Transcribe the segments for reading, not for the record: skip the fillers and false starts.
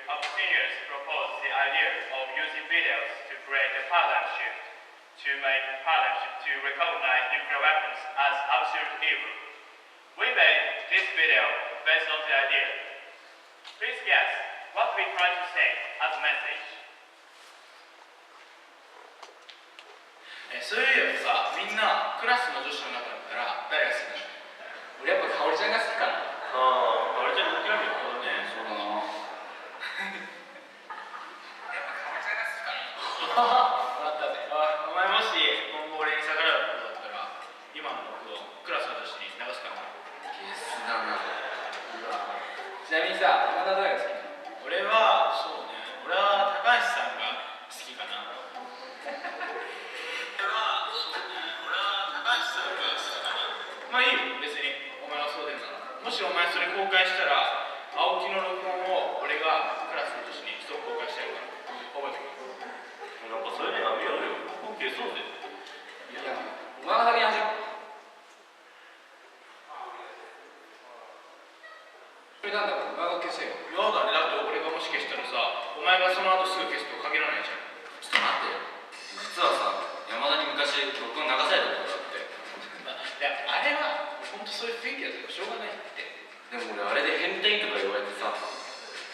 of seniors proposed the idea of using videos to create a paradigm shift, to make a paradigm shift to recognize nuclear weapons as absolute evil. We made this video based on the idea. Please guess what we try to say as a message. そういうさ、みんなクラスの女子の中だったら誰が好きなの？俺やっぱかおりちゃんが好きかな。ああ、かおりちゃん人気あるよね。そうだな。やっぱかおりちゃんが好きかな。もらったぜ。お前もし今後俺に逆らうことだったら、今の僕をクラスの女子に流すかな。ゲスだな。ちなみにさ、今田誰が好きなの？俺は、そうね、俺は高橋さんが好きかな。まあいいよ、別にお前はそうでんなら。もしお前それ公開したら、青木の録音を俺がクラスの女子に一つ公開してやるから覚えてくれ。なんかそういうのやめようよ。もう消そうぜ。いや、お前が先に始め。それなんだからお前が消せよ。やだね、だって俺がもし消したらさ、お前がその後すぐ消すとは限らないじゃん。ちょっと待ってよ。実はさ、山田に昔録音流されたことがあって。いや、あれは本当そういう雰囲気だけどしょうがないって。でも俺あれで変態とか言われてさ、だ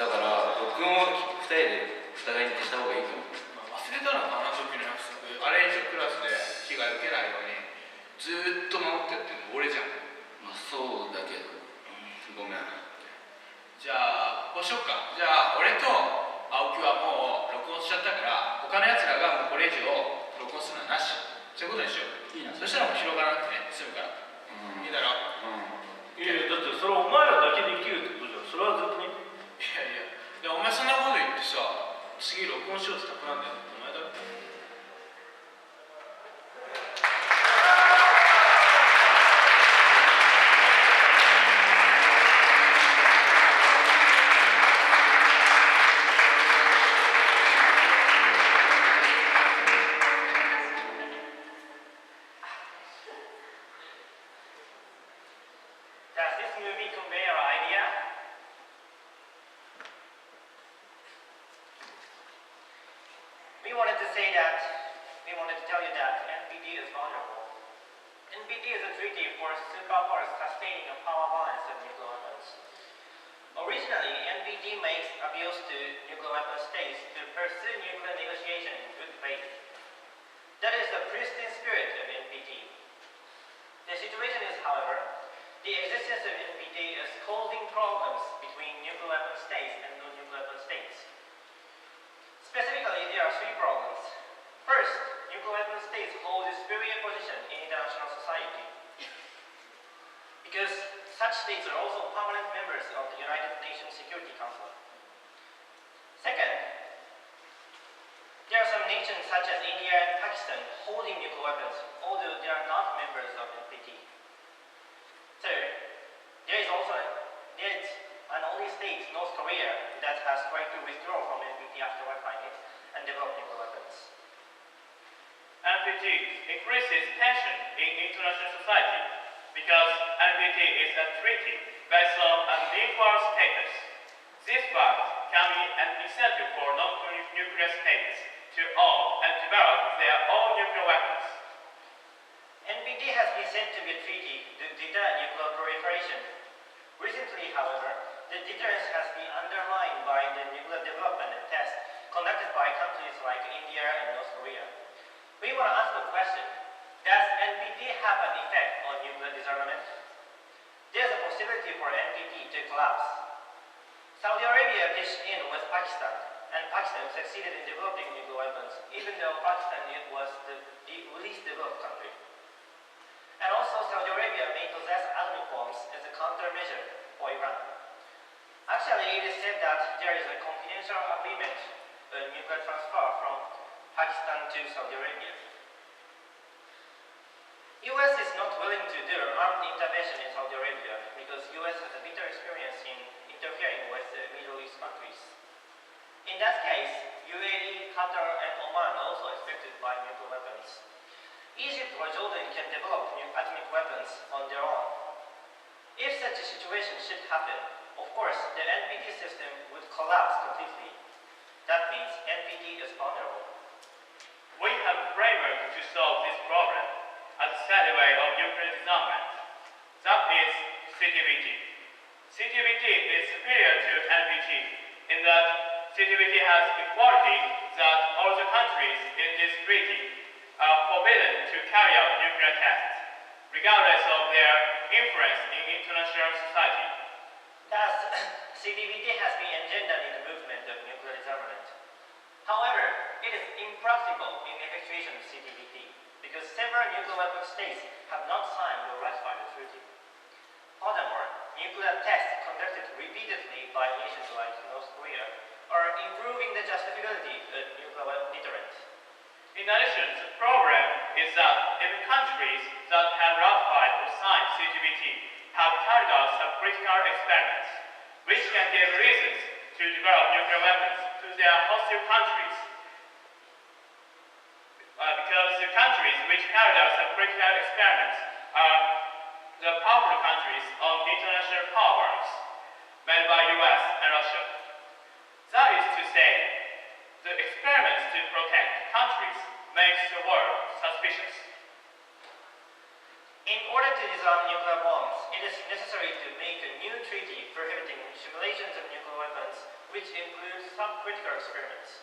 から録音を2人でお互いに消した方がいいと思う。まあ、忘れたのかな、時の約束。あれ以上クラスで被害受けないようにずーっと守ってやってるの俺じゃん。まあそうだけど、ごめん。じゃあこうしよっか。じゃあ俺と青木はもう録音しちゃったから、他のやつらがもうこれ以上録音するのはなし。そういうことにしよう。いいな。そしたらもう広がらなくてね、済むから。いいだろ。いやいや、だってそれはお前らだけできるってことじゃん。それは絶対に。いやいや、でお前そんなこと言ってさ、次録音しようってたくなんだよ。お前だろ。Does this movie convey our idea? We wanted to tell you that NPT is vulnerable. NPT is a treaty for superpowers sustaining a power balance of nuclear weapons. Originally, NPT makes appeals to nuclear weapon states to pursue nuclear negotiation in good faith. That is the pristine spirit of NPT. The situation is, however, the existence of NPT is causing problems between nuclear weapon states and non-nuclear weapon states. Specifically, there are three problems. First, nuclear weapon states hold a superior position in international society because such states are also permanent members of the United Nations Security Council. Second, there are some nations such as India and Pakistan holding nuclear weapons, although they are not members of NPT. Third, there is an only state, North Korea, that has tried to withdraw from NPT after ratifying it and develop nuclear weapons. NPT increases tension in international society because NPT is a treaty based on a neutral status. This fact can be an incentive for non-nuclear states to own and develop their own nuclear weapons. NPT has been said to be a treaty to deter nuclear proliferation. Recently, however, the deterrence has been undermined by the nuclear development and tests conducted by countries like India and North Korea. We want to ask a question. Does NPT have an effect on nuclear disarmament? There's a possibility for NPT to collapse. Saudi Arabia pitched in with Pakistan, and Pakistan succeeded in developing nuclear weapons, even though Pakistan was the least developed country. And also, Saudi Arabia may possess atomic bombs as a countermeasure for Iran. Actually, it is said that there is a confidential agreement, a nuclear transfer from Pakistan to Saudi Arabia. US is not willing to do armed intervention in Saudi Arabia because US has a bitter experience in interfering with the Middle East countries. In that case, UAE, Qatar, and Oman are also affected by nuclear weapons. Egypt or Jordan can develop atomic weapons on their own. If such a situation should happen, of course, the NPT system would collapse completely. That means NPT is vulnerable. We have a framework to solve this problem as a third way of nuclear disarmament. That is CTBT. CTBT is superior to NPT in that CTBT has equality that all the countries in this treaty are forbidden to carry out nuclear tests, regardless of their influence in international society. Thus, CTBT has been engendered in the movement of nuclear disarmament. However, it is impractical in effectuation of CTBT because several nuclear weapon states have not signed or ratified the treaty. Furthermore, nuclear tests conducted repeatedly by nations like North Korea are improving the justifiability of nuclear weapon deterrence. In addition, the problem is that even countries that have ratified or signed CTBT have carried out some critical experiments, which can give reasons to develop nuclear weapons to their hostile countries. Because the countries which carried out some critical experiments are the powerful countries on international power balance made by US and Russia. That is to say, the experiments to protect countries makes the world suspicious. In order to disarm nuclear bombs, it is necessary to make a new treaty prohibiting simulations of nuclear weapons, which includes subcritical experiments.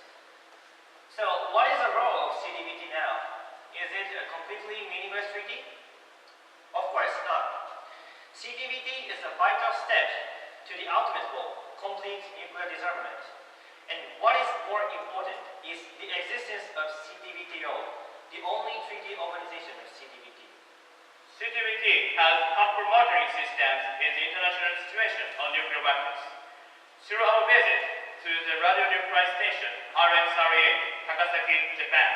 So, what is the role of CTBT now? Is it a completely meaningless treaty? Of course not. CTBT is a vital step to the ultimate goal, complete nuclear disarmament. And what is more important is the existence of CTBTO, the only treaty organization of CTBT. CTBT has proper monitoring systems in the international situation on nuclear weapons. Through our visit to the radionuclide station RM38, Takasaki, Japan,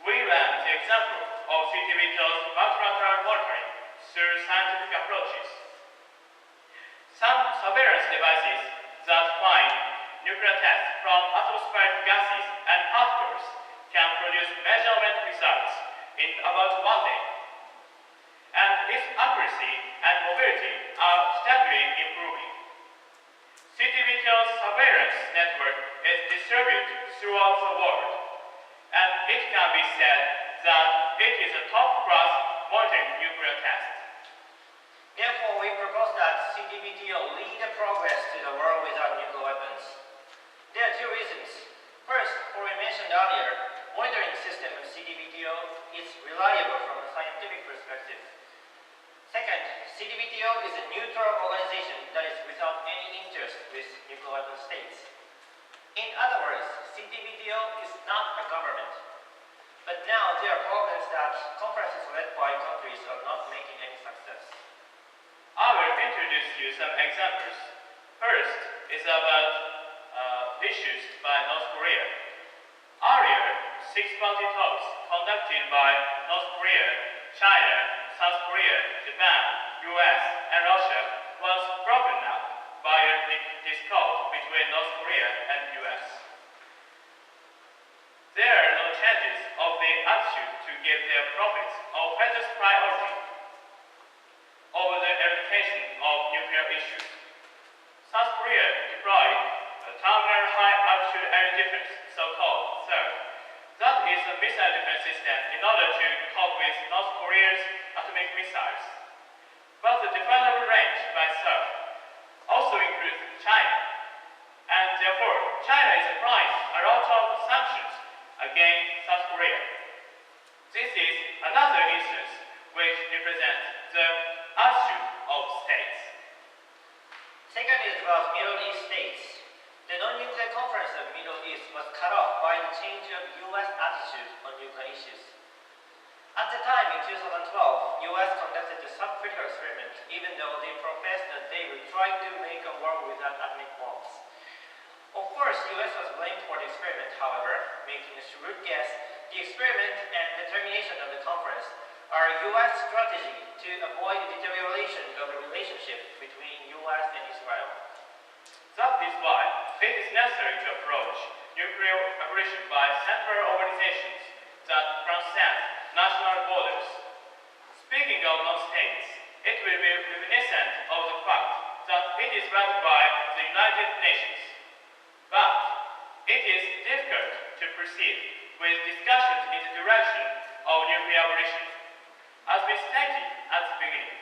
we learned the example of CTBTO's multilateral monitoring through scientific approaches. Some surveillance devices that find nuclear tests from atmospheric gases and particles can produce measurement results in about 1 day. And its accuracy and mobility are steadily improving. CTBTO's surveillance network is distributed throughout the world, and it can be said that it is a top-class monitoring nuclear test. Therefore, we propose that CTBTO lead the progress to the world without nuclear weapons. There are two reasons. First, as we mentioned earlier, monitoring system of CTBTO is reliable from a scientific perspective. Second, CTBTO is a neutral organization that is without any interest with nuclear weapon states. In other words, CTBTO is not a government. But now there are problems that conferences led by countries are not making any success. I will introduce you some examples. First is about issues by North Korea. Earlier, 6-party talks conducted by North Korea, China, South Korea, Japan, US, and Russia was broken up by a discord between North Korea and US. There are no changes of the attitude to give their profits or highest priority over the eradication of nuclear issues. South Korea deployed a terminal high-altitude air defense, so-called THAAD. That is a missile defense system in order to cope with North Korea's atomic missiles. But the defendable range by THAAD also includes China, and therefore China is applying a lot of sanctions against South Korea. This is another instance which represents the attitude of states. Second is about Middle East states. The non-nuclear conference of Middle East was cut off by the change of US attitude on nuclear issues. At the time in 2012, US conducted a subcritical experiment even though they professed that they would try to make a world without atomic bombs. Of course, US was blamed for the experiment, however, making a shrewd guess. The experiment and the termination of the conference are US strategy to avoid the deterioration of the relationship between US and Israel. That is why it is necessary to approach nuclear abolition by central organizations that transcend national borders. Speaking of non-states, it will be reminiscent of the fact that it is ratified the United Nations. But it is difficult to proceed with discussions in the direction of nuclear abolition, as we stated at the beginning.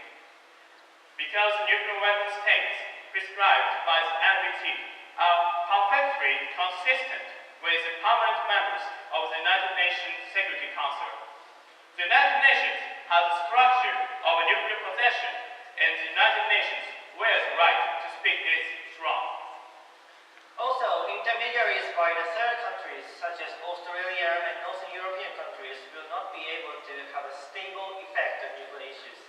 Because nuclear weapon states prescribed by the NPT are perfectly consistent with the permanent members of the United Nations Security Council. The United Nations has the structure of a nuclear possession, and the United Nations wears the right to speak its throne. Also, intermediaries by the third countries, such as Australia and Northern European countries, will not be able to have a stable effect on nuclear issues.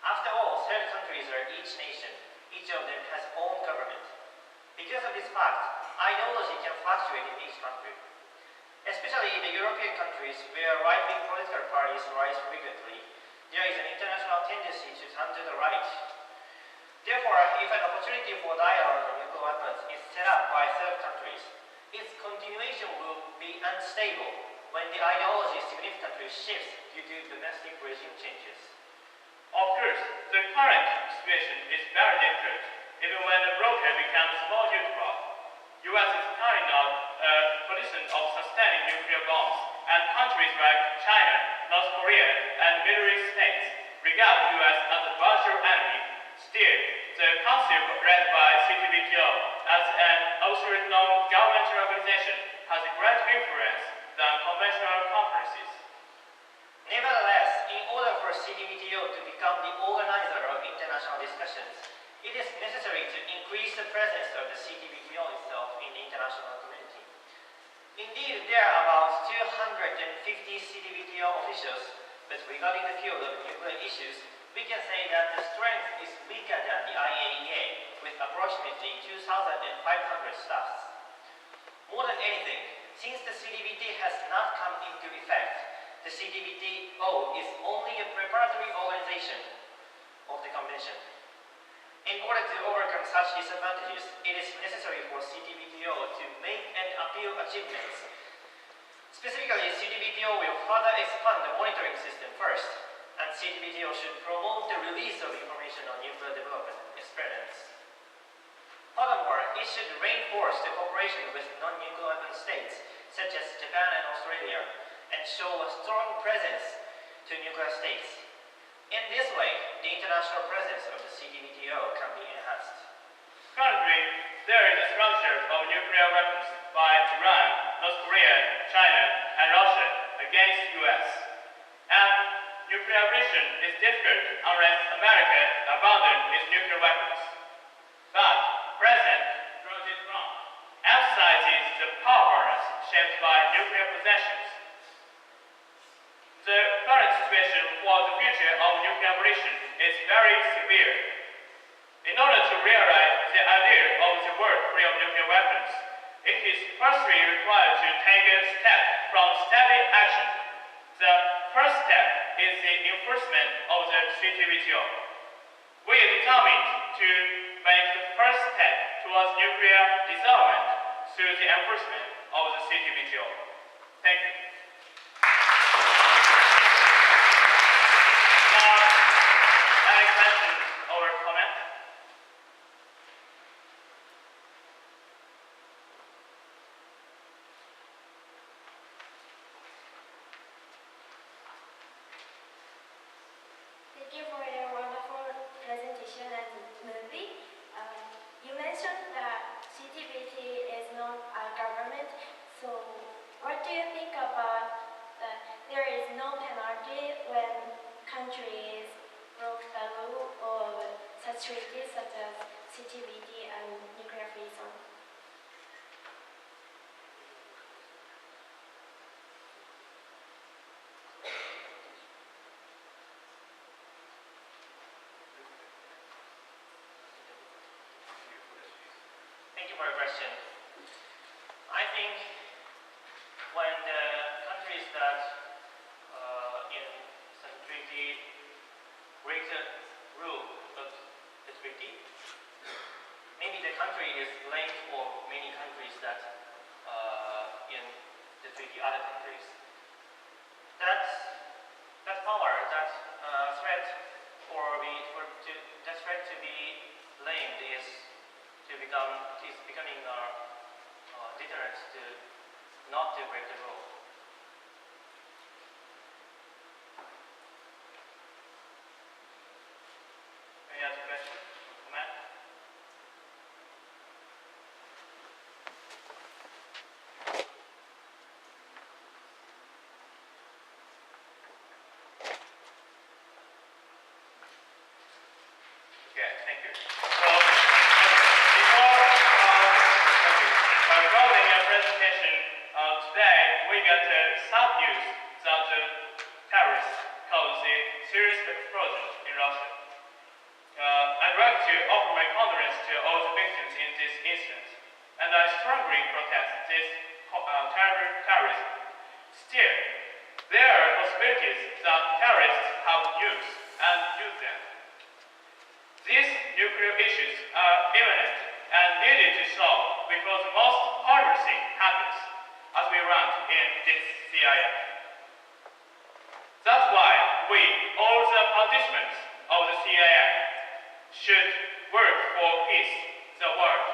After all, third countries are each nation. Each of them has own government. Because of this fact, ideology can fluctuate in each country. Especially in the European countries, where right-wing political parties rise frequently, there is an international tendency to turn to the right. Therefore, if an opportunity for dialogue on nuclear weapons is set up by third countries, its continuation will be unstable when the ideology significantly shifts due to domestic regime changes. Of course, the current situation is very difficult, even when the broker becomes more neutral. U.S. is carrying out a position of sustaining nuclear bombs, and countries like China, North Korea, and Middle East states regard the U.S. as a virtual enemy. Still, the Council led by CTBTO as an also non-governmental organization has a great influence than conventional conferences. Nevertheless, in order for CTBTO to become the organizer of international discussions, it is necessary to increase the presence of the CTBTO itself in the international community. Indeed, there are about 250 CTBTO officials, but regarding the field of nuclear issues, we can say that the strength is weaker than the IAEA, with approximately 2,500 staffs. More than anything, since the CTBT has not come into effect, the CTBTO is only a preparatory organization of the convention. In order to overcome such disadvantages, it is necessary for CTBTO to make and appeal achievements. Specifically, CTBTO will further expand the monitoring system first, and CTBTO should promote the release of information on nuclear development experiments. Furthermore, it should reinforce the cooperation with non-nuclear weapon states, such as Japan and Australia, and show a strong presence to nuclear states. In this way, the international presence of the CTBTO can be enhanced. Currently, there is a structure of nuclear weapons by Iran, North Korea, China, and Russia against the US. And nuclear abolition is difficult unless America abandons its nuclear weapons. But President Donald Trump emphasizes the power balance shaped by nuclear possessions. The current situation for the future of nuclear abolition is very severe. In order to realize the idea of the world free of nuclear weapons, it is firstly required to take a step from steady action. The first step is the enforcement of the CTBTO. We are determined to make the first step towards nuclear disarmament through the enforcement of the CTBTO. Thank you. Now, any questions or comments? Thank you for your wonderful presentation and movie. You mentioned that CTBT is not a government, so what do you think about there is no penalty when countries broke the law of such treaties such as CTBT and nuclear free zone? Thank you for your question. I think when the countries that in some treaty break the rule of the treaty, maybe the country is blamed for many countries that in the treaty other countries. That power, that threat that threat to be claimed is becoming a deterrent to not to break the rule. Any other question? Comment? Okay, thank you. So, before closing your presentation, today we got some news that the terrorists caused a serious explosion in Russia. I'd like to offer my condolence to all the victims in this incident, and I strongly protest this terrorism. Still, there are possibilities that terrorists have nukes and use them. These nuclear issues are imminent and needed to solve before the most horrible thing happens, as we learned in this CIF. That's why we, all the participants of the CIF, should work for peace, the world,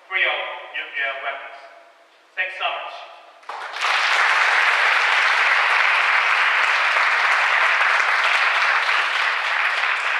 free of nuclear weapons. Thanks so much.